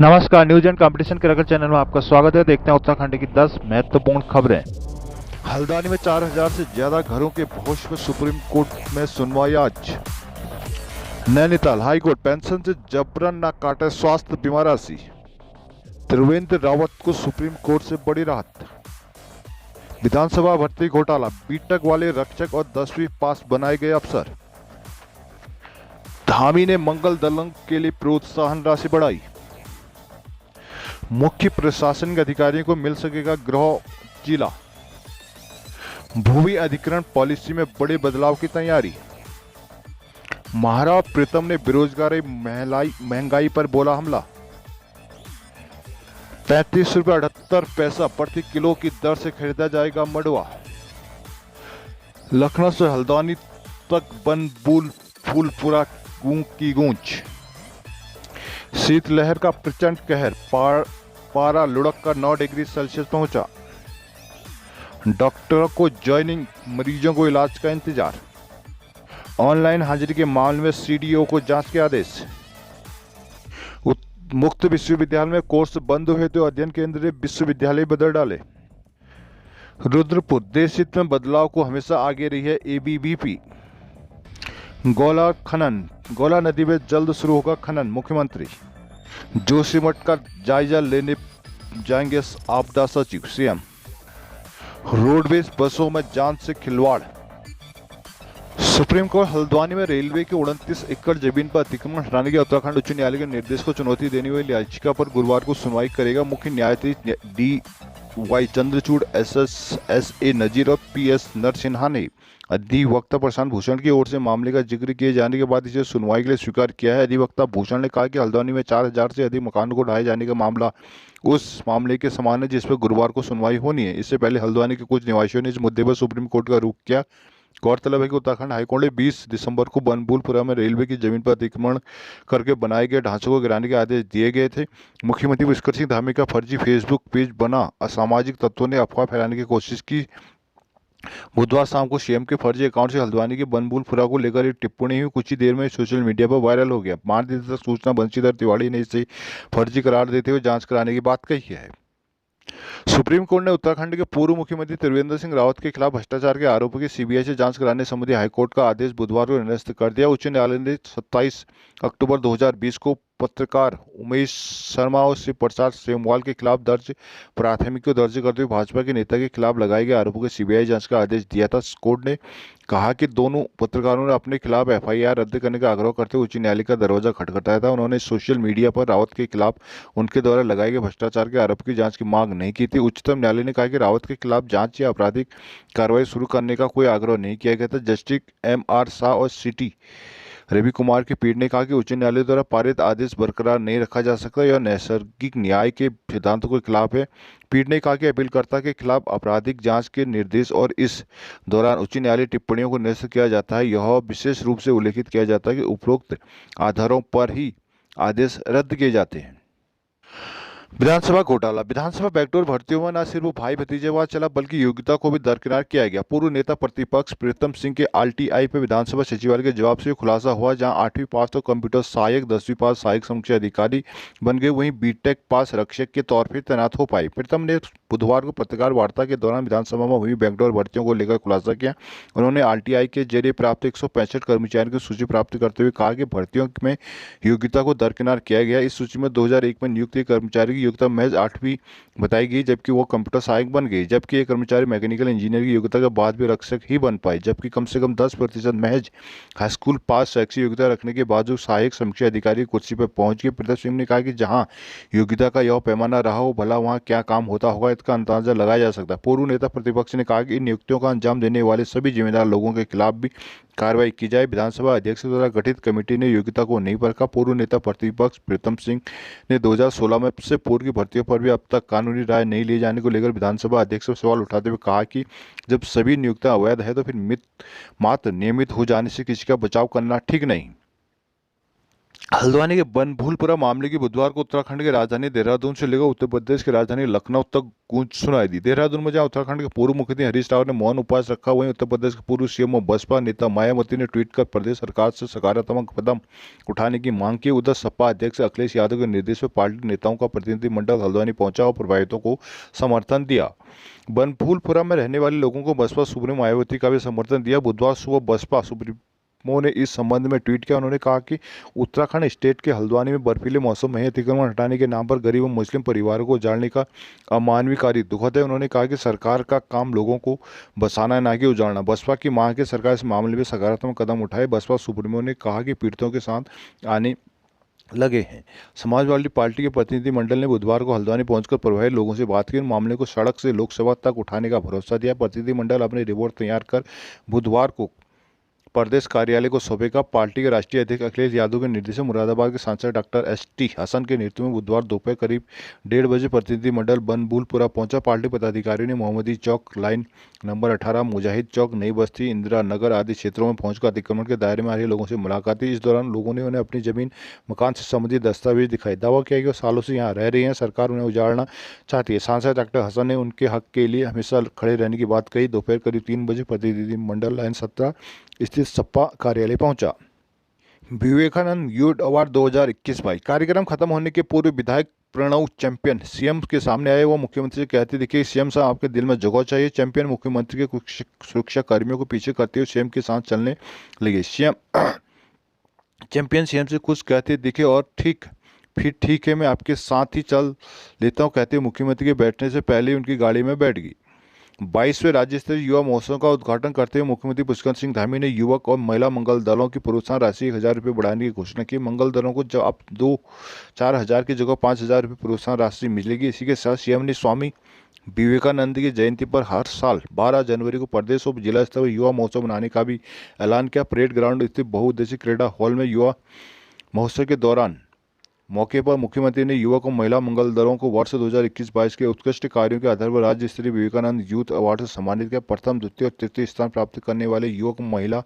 नमस्कार, news and competition के रगड़ चैनल में आपका स्वागत है। देखते हैं उत्तराखंड की 10 महत्वपूर्ण खबरें। हल्द्वानी में 4000 से ज्यादा घरों के भोज पर सुप्रीम कोर्ट में सुनवाई आज। नैनीताल हाई कोर्ट पेंशन से जबरन न काटे स्वास्थ्य बीमा राशि। त्रिवेंद्र रावत को सुप्रीम कोर्ट से बड़ी राहत। विधानसभा भर्ती घोटाला, बीटेक वाले रक्षक और 10वीं पास बनाए गए अफसर। धामी ने मंगल दलंग के लिए प्रोत्साहन राशि बढ़ाई। मुख्य प्रशासनिक अधिकारियों को मिल सकेगा गृह जिला। भूमि अधिग्रहण पॉलिसी में बड़े बदलाव की तैयारी। महाराव प्रीतम ने बेरोजगारी महंगाई पर बोला हमला। 35.78 प्रति किलो की दर से खरीदा जाएगा मंडुआ। लखनऊ से हल्द्वानी तक बन बूल फूलपुरा की गूंज। शीतलहर का प्रचंड कहर, पारा लुढ़क कर 9 डिग्री सेल्सियस पहुंचा। डॉक्टरों को ज्वाइनिंग, मरीजों को इलाज का इंतजार। ऑनलाइन हाजिरी के मामले में सीडीओ को जांच के आदेश। मुक्त विश्वविद्यालय में कोर्स बंद हुए तो अध्ययन केंद्र विश्वविद्यालय बदल डाले। रुद्रपुर, देश हित में बदलाव को हमेशा आगे रही है एबीवीपी। गौला नदी में जल्द शुरू होगा खनन, मुख्यमंत्री। जोशीमठ का जायजा लेने जाएंगे आपदा सचिव, सीएम। रोडवेज बसों में जान से खिलवाड़। सुप्रीम कोर्ट हल्द्वानी में रेलवे की 29 एकड़ जमीन पर अतिक्रमण हटाने के उत्तराखंड उच्च न्यायालय के निर्देश को चुनौती देने वाली याचिका पर गुरुवार को सुनवाई करेगा। मुख्य न्यायाधीश डी.वाई. चंद्रचूड़, एस.ए. नजीर और पी.एस. नरसिन्हा ने अधिवक्ता प्रशांत भूषण की ओर से मामले का जिक्र किए जाने के बाद इसे सुनवाई के लिए स्वीकार किया है। अधिवक्ता भूषण ने कहा कि हल्द्वानी में 4000 से अधिक मकानों को ढहाए जाने का मामला उस मामले के समान है जिस पर गुरुवार को सुनवाई होनी है। इससे पहले हल्द्वानी के कुछ निवासियों ने इस मुद्दे पर सुप्रीम कोर्ट का रुख किया। गौरतलब है कि उत्तराखंड हाईकोर्ट ने 20 दिसंबर को बनबूलपुरा में रेलवे की जमीन पर अतिक्रमण करके बनाए गए ढांचों को गिराने के आदेश दिए गए थे। मुख्यमंत्री पुष्कर सिंह धामी का फर्जी फेसबुक पेज बना। असामाजिक तत्वों ने अफवाह फैलाने की कोशिश की। बुधवार शाम को सीएम के फर्जी अकाउंट से हल्द्वानी के बनबूलपुरा को लेकर एक टिप्पणी हुई। कुछ ही देर में सोशल मीडिया पर वायरल हो गया। 5 दिन तक सूचना बंशीधर तिवारी ने इसे फर्जी करार देते हुए जांच कराने की बात कही है। सुप्रीम कोर्ट ने उत्तराखंड के पूर्व मुख्यमंत्री त्रिवेंद्र सिंह रावत के खिलाफ भ्रष्टाचार के आरोपों की सीबीआई से जांच कराने संबंधी हाईकोर्ट का आदेश बुधवार को निरस्त कर दिया। उच्च न्यायालय ने 27 अक्टूबर 2020 को पत्रकार उमेश शर्मा और शिव प्रसाद सेमवाल के खिलाफ दर्ज प्राथमिकी को दर्ज करते हुए भाजपा के नेता के खिलाफ लगाए गए आरोपों की सीबीआई जांच का आदेश दिया था। कोर्ट ने कहा कि दोनों पत्रकारों ने अपने खिलाफ एफआईआर रद्द करने का आग्रह करते हुए उच्च न्यायालय का दरवाजा खटखटाया था। उन्होंने सोशल मीडिया पर रावत के खिलाफ उनके द्वारा लगाए गए भ्रष्टाचार के आरोप की जांच की मांग नहीं की थी। उच्चतम न्यायालय ने कहा कि रावत के खिलाफ जांच या आपराधिक कार्रवाई शुरू करने का कोई आग्रह नहीं किया गया था। Justice MR. शाह और सिटी रवि कुमार की पीठ ने कहा कि उच्च न्यायालय द्वारा पारित आदेश बरकरार नहीं रखा जा सकता। यह नैसर्गिक न्याय के सिद्धांतों के खिलाफ है। पीठ ने कहा कि अपीलकर्ता के खिलाफ आपराधिक जांच के निर्देश और इस दौरान उच्च न्यायालय टिप्पणियों को निरस्त किया जाता है। यह विशेष रूप से उल्लेखित किया जाता है कि उपरोक्त आधारों पर ही आदेश रद्द किए जाते हैं। विधानसभा घोटाला, विधानसभा बैकडोर भर्तियों में न सिर्फ भाई भतीजेवाद चला बल्कि योग्यता को भी दरकिनार किया गया। पूर्व नेता प्रतिपक्ष प्रीतम सिंह के आरटीआई पर विधानसभा सचिवालय के जवाब से खुलासा हुआ। जहां 8वीं पास तो कंप्यूटर सहायक, 10वीं पास सहायक समीक्षा अधिकारी बन गए, वहीं बीटेक पास रक्षक के तौर पर तैनात हो पाए। प्रीतम ने बुधवार को पत्रकार वार्ता के दौरान विधानसभा में हुई बैकडोर भर्तियों को लेकर खुलासा किया। उन्होंने आरटीआई के जरिए प्राप्त 165 कर्मचारियों की सूची प्राप्त करते हुए कहा कि भर्तियों में योग्यता को दरकिनार किया गया। इस सूची में 2001 में नियुक्त कर्मचारी की योग्यता महज 8वीं बताई गई, जबकि वो कंप्यूटर सहायक बन गई। जबकि एक कर्मचारी मैकेनिकल इंजीनियर की योग्यता के बाद भी रक्षक ही बन पाए। जबकि कम से कम 10% महज हाई स्कूल पास शैक्षिक योग्यता रखने के बावजूद सहायक समीक्षा अधिकारी की कुर्सी पर पहुंच गए। प्रताप सिंह ने कहा कि जहां योग्यता का यह पैमाना रहा हो, भला वहां क्या काम होता होगा, इसका अंदाजा लगाया जा सकता है। पूर्व नेता प्रतिपक्ष ने कहा कि इन नियुक्तियों का अंजाम देने वाले सभी जिम्मेदार लोगों के खिलाफ भी कार्रवाई की जाए। विधानसभा अध्यक्ष द्वारा गठित कमेटी ने योग्यता को नहीं परखा। पूर्व नेता प्रतिपक्ष प्रीतम सिंह ने 2016 में से पूर्व की भर्तियों पर भी अब तक कानूनी राय नहीं लिए जाने को लेकर विधानसभा अध्यक्ष से सवाल उठाते हुए कहा कि जब सभी नियुक्तियां अवैध है तो फिर मात्र नियमित हो जाने से किसी का बचाव करना ठीक नहीं। हल्द्वानी के बनभूलपुरा मामले की बुधवार को उत्तराखंड की राजधानी देहरादून से लेकर उत्तर प्रदेश की राजधानी लखनऊ तक गूंज सुनाई दी। देहरादून में जहां उत्तराखंड के पूर्व मुख्यमंत्री हरीश रावत ने मौन उपवास रखा, वहीं उत्तर प्रदेश के पूर्व सीएम और बसपा नेता मायावती ने ट्वीट कर प्रदेश सरकार से सकारात्मक कदम उठाने की मांग की। उधर सपा अध्यक्ष अखिलेश यादव के निर्देश पर पार्टी नेताओं का प्रतिनिधिमंडल हल्द्वानी पहुंचा और प्रभावितों को समर्थन दिया। बनभूलपुरा में रहने वाले लोगों को बसपा सुप्रीमो मायावती का भी समर्थन दिया। बुधवार सुबह बसपा सुप्रीमो ने इस संबंध में ट्वीट किया। उन्होंने कहा कि उत्तराखंड स्टेट के हल्द्वानी में बर्फीले मौसम में अतिक्रमण हटाने के नाम पर गरीब और मुस्लिम परिवारों को उजाड़ने का अमानवीय कार्य दुखद है। उन्होंने कहा कि सरकार का काम लोगों को बसाना है, ना कि उजाड़ना। बसपा की मांग है सरकार इस मामले में सकारात्मक कदम उठाए। बसपा सुप्रीमो ने कहा कि पीड़ितों के साथ आने लगे हैं। समाजवादी पार्टी के प्रतिनिधिमंडल ने बुधवार को हल्द्वानी पहुंचकर प्रभावित लोगों से बात की और मामले को सड़क से लोकसभा तक उठाने का भरोसा दिया। प्रतिनिधिमंडल अपनी रिपोर्ट तैयार कर बुधवार को प्रदेश कार्यालय को सौंपेगा। पार्टी के राष्ट्रीय अध्यक्ष अखिलेश यादव के निर्देश में मुरादाबाद के सांसद डॉक्टर एस.टी. हसन के नेतृत्व में बुधवार दोपहर करीब 1:30 बजे प्रतिनिधिमंडल बनभूलपुरा पहुंचा। पार्टी पदाधिकारियों ने मोहम्मदी चौक, लाइन नंबर 18, मुजाहिद चौक, नई बस्ती, इंदिरा नगर आदि क्षेत्रों में पहुंचकर अतिक्रमण के दायरे में आ रहे लोगों से मुलाकात की। इस दौरान लोगों ने उन्हें अपनी जमीन, मकान से संबंधित दस्तावेज दिखाए। दावा किया कि वो सालों से यहाँ रह रही हैं, सरकार उन्हें उजाड़ना चाहती है। सांसद डॉक्टर हसन ने उनके हक के लिए हमेशा खड़े रहने की बात कही। दोपहर करीब 3 बजे प्रतिनिधिमंडल लाइन 17 स्थित सपा कार्यालय पहुंचा। विवेकानंद यूथ अवार्ड 2021-22 कार्यक्रम खत्म होने के पूर्व विधायक प्रणव चैंपियन सीएम के सामने आए। वो मुख्यमंत्री से कहते दिखे, सीएम साहब आपके दिल में जगह चाहिए। चैंपियन मुख्यमंत्री के कुछ सुरक्षा कर्मियों को पीछे करते हुए सीएम के साथ चलने लगे। चैंपियन सीएम से कुछ कहते दिखे और फिर ठीक है, मैं आपके साथ ही चल लेता हूँ कहते मुख्यमंत्री के बैठने से पहले ही उनकी गाड़ी में बैठ गई। 22वें राज्य स्तरीय युवा महोत्सव का उद्घाटन करते हुए मुख्यमंत्री पुष्कर सिंह धामी ने युवक और महिला मंगल दलों की प्रोत्साहन राशि 1,000 रुपये बढ़ाने की घोषणा की। मंगल दलों को जब अब 2-4 हज़ार की जगह 5,000 रुपये प्रोत्साहन राशि मिलेगी। इसी के साथ सीएम ने स्वामी विवेकानंद की जयंती पर हर साल 12 जनवरी को प्रदेश और जिला स्तर पर युवा महोत्सव मनाने का भी ऐलान किया। परेड ग्राउंड स्थित बहुउद्देशीय क्रीड़ा हॉल में युवा महोत्सव के दौरान मौके पर मुख्यमंत्री ने युवक और महिला मंगल दलों को वर्ष 2021-22 के उत्कृष्ट कार्यों के आधार पर राज्य स्तरीय विवेकानंद यूथ अवार्ड से सम्मानित किया। प्रथम, द्वितीय और तृतीय स्थान प्राप्त करने वाले युवक और महिला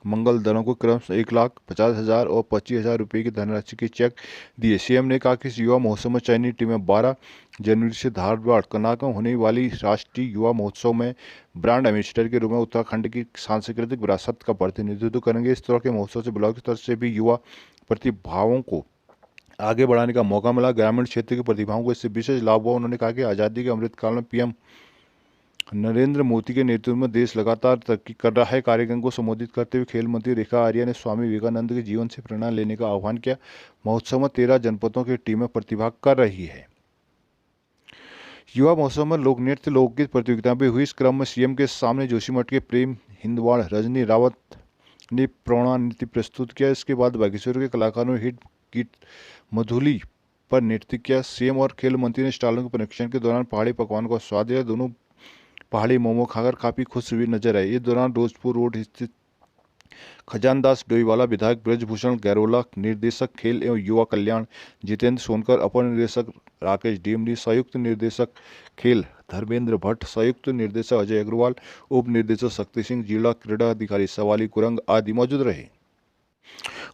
मंगल दलों को क्रमशः 1,50,000 और 25,000 रुपये की धनराशि के चेक दिए। सीएम ने कहा कि इस युवा महोत्सव में चयनित टीमें 12 जनवरी से धारवाड़ कर्नाटक में होने वाली राष्ट्रीय युवा महोत्सव में ब्रांड एम्बेसडर के रूप में उत्तराखंड की सांस्कृतिक विरासत का प्रतिनिधित्व करेंगे। इस तरह के महोत्सव से ब्लॉक स्तर से भी युवा प्रतिभाओं को आगे बढ़ाने का मौका मिला। ग्रामीण क्षेत्र की प्रतिभाओं को इससे विशेष लाभ हुआ। उन्होंने कहा कि आज़ादी के अमृतकाल में पीएम नरेंद्र मोदी के नेतृत्व में देश लगातार तरक्की कर रहा है। कार्यक्रम को संबोधित करते हुए खेल मंत्री रेखा आर्या ने स्वामी विवेकानंद के जीवन से प्रेरणा लेने का आह्वान किया। महोत्सव में 13 जनपदों की टीमें प्रतिभाग कर रही है। युवा महोत्सव में लोक नृत्य, लोकगीत प्रतियोगिता भी हुई। इस क्रम में सीएम के सामने जोशीमठ के प्रेम हिंदवाड़, रजनी रावत ने प्रणा नृत्य प्रस्तुत किया। इसके बाद बागेश्वर के कलाकारों ने हिट गीत मधुली पर नृत्य किया। सीएम और खेल मंत्री ने स्टॉलों के परीक्षण के दौरान पहाड़ी पकवान का स्वाद लिया। दोनों पहाड़ी मोमो खाकर काफी खुश हुए नजर आए। इस दौरान रोजपुर रोड स्थित खजानदास डोईवाला, विधायक ब्रजभूषण गैरोला, निर्देशक खेल एवं युवा कल्याण जितेंद्र सोनकर, अपर निर्देशक राकेश डीमरी, संयुक्त निर्देशक खेल धर्मेंद्र भट्ट, संयुक्त निर्देशक अजय अग्रवाल, उप निर्देशक शक्ति सिंह, जिला क्रीड़ा अधिकारी सवाली कुरंग आदि मौजूद रहे।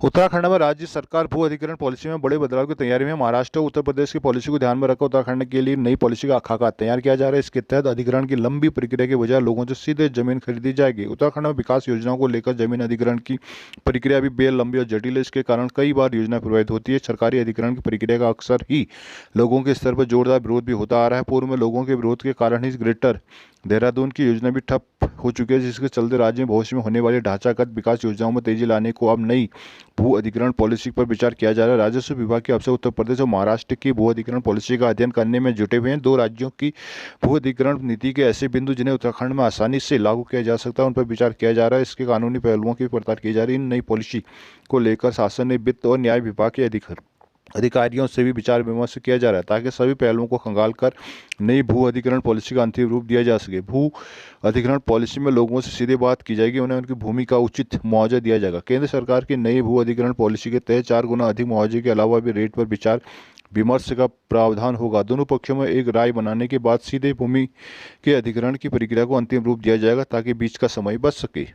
उत्तराखंड में राज्य सरकार भू अधिग्रहण पॉलिसी में बड़े बदलाव की तैयारी में। महाराष्ट्र और उत्तर प्रदेश की पॉलिसी को ध्यान में रखकर उत्तराखंड के लिए नई पॉलिसी का खाका तैयार किया जा रहा है। इसके तहत अधिग्रहण की लंबी प्रक्रिया के बजाय लोगों से सीधे जमीन खरीदी जाएगी। उत्तराखंड में विकास योजनाओं को लेकर जमीन अधिग्रहण की प्रक्रिया भी बेहद लंबी और जटिल है। इसके कारण कई बार योजना प्रभावित होती है। सरकारी अधिग्रहण की प्रक्रिया का अक्सर ही लोगों के स्तर पर जोरदार विरोध भी होता आ रहा है। पूर्व में लोगों के विरोध के कारण ही ग्रेटर देहरादून की योजना भी ठप हो चुकी है, जिसके चलते राज्य में भविष्य में होने वाली ढांचागत विकास योजनाओं में तेजी लाने को अब नई भू अधिग्रहण पॉलिसी पर विचार किया जा रहा है। राजस्व विभाग के अफसर उत्तर प्रदेश और महाराष्ट्र की भू अधिग्रहण पॉलिसी का अध्ययन करने में जुटे हुए हैं। दो राज्यों की भू अधिग्रहण नीति के ऐसे बिंदु जिन्हें उत्तराखंड में आसानी से लागू किया जा सकता है, उन पर विचार किया जा रहा है। इसके कानूनी पहलुओं की पड़ताल की जा रही है। इन नई पॉलिसी को लेकर शासन ने वित्त और न्याय विभाग के अधिकारियों से भी विचार विमर्श किया जा रहा है, ताकि सभी पहलुओं को खंगाल कर नई भू अधिग्रहण पॉलिसी का अंतिम रूप दिया जा सके। भू अधिग्रहण पॉलिसी में लोगों से सीधे बात की जाएगी, उन्हें उनकी भूमि का उचित मुआवजा दिया जाएगा। केंद्र सरकार की नई भू अधिग्रहण पॉलिसी के तहत 4 गुना अधिक मुआवजे के अलावा भी रेट पर विचार विमर्श का प्रावधान होगा। दोनों पक्षों में एक राय बनाने के बाद सीधे भूमि के अधिग्रहण की प्रक्रिया को अंतिम रूप दिया जाएगा, ताकि बीच का समय बच सके।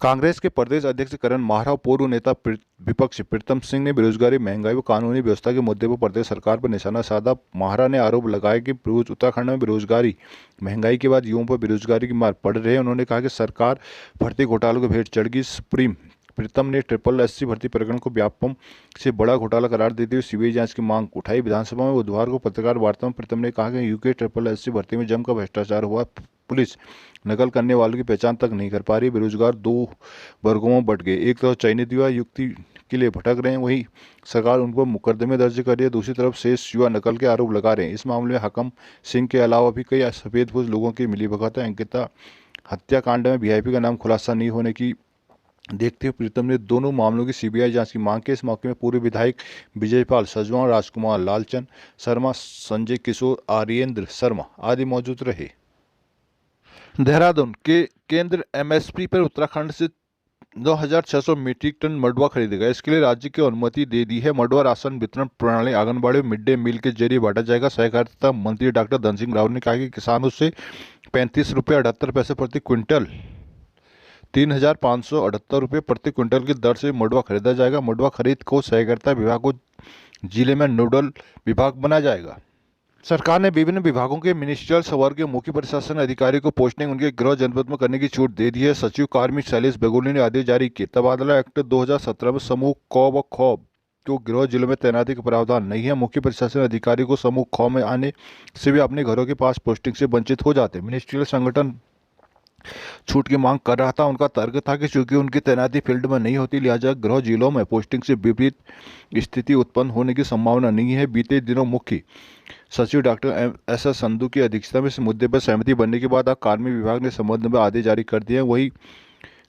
कांग्रेस के प्रदेश अध्यक्ष करण माहरा और पूर्व नेता विपक्ष प्रीतम सिंह ने बेरोजगारी, महंगाई व कानूनी व्यवस्था के मुद्दे पर प्रदेश सरकार पर निशाना साधा। माहरा ने आरोप लगाया कि उत्तराखंड में बेरोजगारी, महंगाई के बाद युवाओं पर बेरोजगारी की मार पड़ रही है। उन्होंने कहा कि सरकार भर्ती घोटालों को भेंट चढ़ गई। सुप्रीम प्रीतम ने ट्रिपल एससी भर्ती प्रकरण को व्यापम से बड़ा घोटाला करार देते हुए सीबीआई जांच की मांग उठाई। विधानसभा में बुधवार को पत्रकार वार्ता में प्रीतम ने कहा कि यूके ट्रिपल एससी भर्ती में जमकर भ्रष्टाचार हुआ। पुलिस नकल करने वालों की पहचान तक नहीं कर पा रही। बेरोजगार दो वर्गों में बंट गए। एक तरफ चयनित युवा युक्ति के लिए भटक रहे हैं, वहीं सरकार उन पर मुकदमे दर्ज कर रही है। दूसरी तरफ शेष युवा नकल के आरोप लगा रहे हैं। इस मामले में हकम सिंह के अलावा भी कई सफेदपोश लोगों की मिलीभगत है। अंकिता हत्याकांड में वीआईपी का नाम खुलासा नहीं होने की देखते हुए प्रीतम ने दोनों मामलों की सीबीआई जांच की मांग की। इस मौके में पूर्व विधायक विजयपाल सजवाण, राजकुमार लालचंद शर्मा, संजय किशोर, आर्येंद्र शर्मा आदि मौजूद रहे। देहरादून के केंद्र एमएसपी पर उत्तराखंड से 9,600 मीट्रिक टन मडुआ खरीदेगा। इसके लिए राज्य की अनुमति दे दी है। मडुआ राशन वितरण प्रणाली आंगनबाड़ी और मिड डे मील के जरिए बांटा जाएगा। सहकारिता मंत्री डॉक्टर धन सिंह रावत ने कहा कि किसानों से 35 रुपये 78 पैसे प्रति क्विंटल 3,578 रुपये प्रति क्विंटल की दर से मडुआ खरीदा जाएगा। मडुआ खरीद को सहकारिता विभाग को जिले में नोडल विभाग बनाया जाएगा। सरकार ने विभिन्न विभागों के मिनिस्ट्रियल वर्ग के मुख्य प्रशासन अधिकारी को पोस्टिंग उनके गृह जनपद में करने की छूट दे दी है। सचिव कार्मिक शैलेश बेगोली ने आदेश जारी किए। तबादला एक्ट 2017 में समूह क व ख को गृह जिलों में तैनाती का प्रावधान नहीं है। मुख्य प्रशासन अधिकारी को समूह ख में आने से भी अपने घरों के पास पोस्टिंग से वंचित हो जाते। मिनिस्ट्रियल संगठन छूट की मांग कर रहा था। उनका तर्क था कि चूंकि उनकी तैनाती फील्ड में नहीं होती, लिहाजा गृह जिलों में पोस्टिंग से विपरीत स्थिति उत्पन्न होने की संभावना नहीं है। बीते दिनों मुख्य सचिव डॉक्टर एस संधू की अध्यक्षता में इस मुद्दे पर सहमति बनने के बाद अब कार्मिक विभाग ने संबंध में आदेश जारी कर दिए हैं। वहीं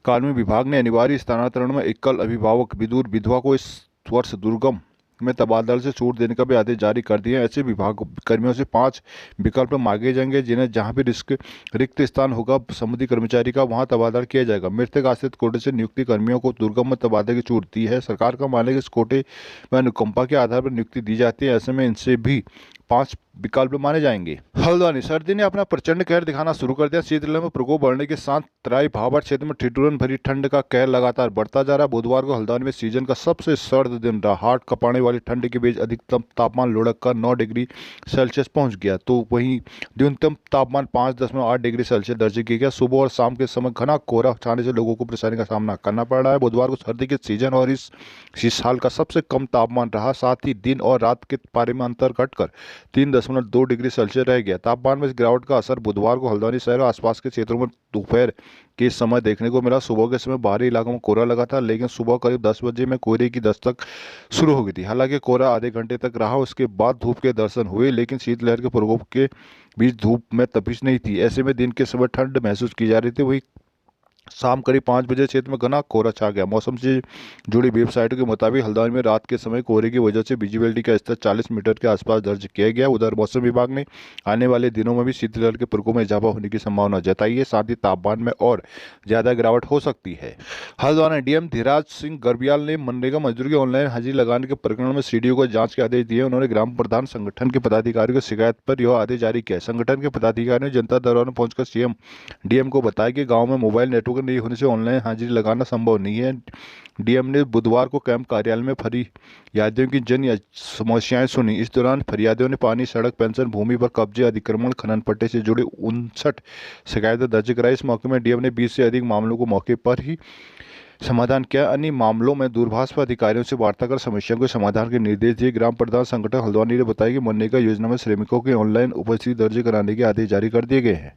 कार्मिक विभाग ने अनिवार्य स्थानांतरण में एकल अभिभावक विधुर विधवा को इस वर्ष दुर्गम में तबादला से छूट देने का भी आदेश जारी कर दिया है। ऐसे विभाग कर्मियों से 5 विकल्प मांगे जाएंगे, जिन्हें जहां भी रिक्त स्थान होगा समुदाय कर्मचारी का, वहां तबादला किया जाएगा। मृतक आश्रित कोटे से नियुक्ति कर्मियों को दुर्गम में तबादले की छूट दी है। सरकार का मानना है कि इस कोटे में अनुकंपा के आधार पर नियुक्ति दी जाती है। ऐसे में इनसे भी 5 विकल्प माने जाएंगे। हल्द्वानी सर्दी ने अपना प्रचंड कहर दिखाना शुरू कर दिया। शीतलहर में प्रकोप बढ़ने के साथ तराई भाबर क्षेत्र में ठिठुरन भरी ठंड का कहर लगातार बढ़ता जा रहा है। बुधवार को हल्द्वानी में सीजन का सबसे सर्द दिन रहा। हाड़ कपाने वाली ठंड के बीच अधिकतम तापमान लुढ़क कर 9 डिग्री सेल्सियस पहुंच गया, तो वहीं न्यूनतम तापमान 5.8 डिग्री सेल्सियस दर्ज किया गया। सुबह और शाम के समय घना कोहरा छाने से लोगों को परेशानी का सामना करना पड़ रहा है। बुधवार को सर्दी के सीजन और इस साल का सबसे कम तापमान रहा। साथ ही दिन और रात के पारे में अंतर घटकर 3.2 डिग्री सेल्सियस रह गया। तापमान में इस गिरावट का असर बुधवार को हल्द्वानी शहर और आसपास के क्षेत्रों में दोपहर के समय देखने को मिला। सुबह के समय बाहरी इलाकों में कोहरा लगा था, लेकिन सुबह करीब 10 बजे में कोहरे की दस्तक शुरू हो गई थी। हालांकि कोहरा आधे घंटे तक रहा, उसके बाद धूप के दर्शन हुए, लेकिन शीतलहर के प्रकोप के बीच धूप में तपिश नहीं थी। ऐसे में दिन के समय ठंड महसूस की जा रही थी। वही शाम करीब 5 बजे क्षेत्र में घना कोहरा छा गया। मौसम से जुड़ी वेबसाइटों के मुताबिक हल्द्वानी में रात के समय कोहरे की वजह से विजिबिलिटी का स्तर 40 मीटर के आसपास दर्ज किया गया। उधर मौसम विभाग ने आने वाले दिनों में भी शीतलहर के प्रकोप में इजाफा होने की संभावना जताई है। साथ ही तापमान में और ज्यादा गिरावट हो सकती है। हल्द्वानी डीएम धीराज सिंह गर्बियाल ने मनरेगा मजदूर की ऑनलाइन हाजिरी लगाने के प्रकरण में सीडीओ को जांच के आदेश दिए। उन्होंने ग्राम प्रधान संगठन के पदाधिकारियों की शिकायत पर यह आदेश जारी किया। संगठन के पदाधिकारी ने जनता दरबार में पहुंचकर सीएम डीएम को बताया कि गाँव में मोबाइल नेटवर्क नहीं होने से ऑनलाइन हाजिरी लगाना संभव नहीं है। डीएम ने बुधवार को कैंप कार्यालय में फरियादियों की जन समस्याएं सुनी। इस दौरान फरियादियों ने पानी, सड़क, पेंशन, भूमि पर कब्जे, अतिक्रमण, खनन पट्टे से जुड़े 59 शिकायतें दर्ज कराई। इस मौके में डीएम ने 20 से अधिक मामलों को मौके पर ही समाधान किया। अन्य मामलों में दूरभाष पर अधिकारियों से वार्ता कर समस्या के समाधान के निर्देश दिए। ग्राम प्रधान संगठन हल्द्वानी ने बताया कि मनरेगा योजना में श्रमिकों की ऑनलाइन उपस्थिति दर्ज कराने के आदेश जारी कर दिए गए हैं।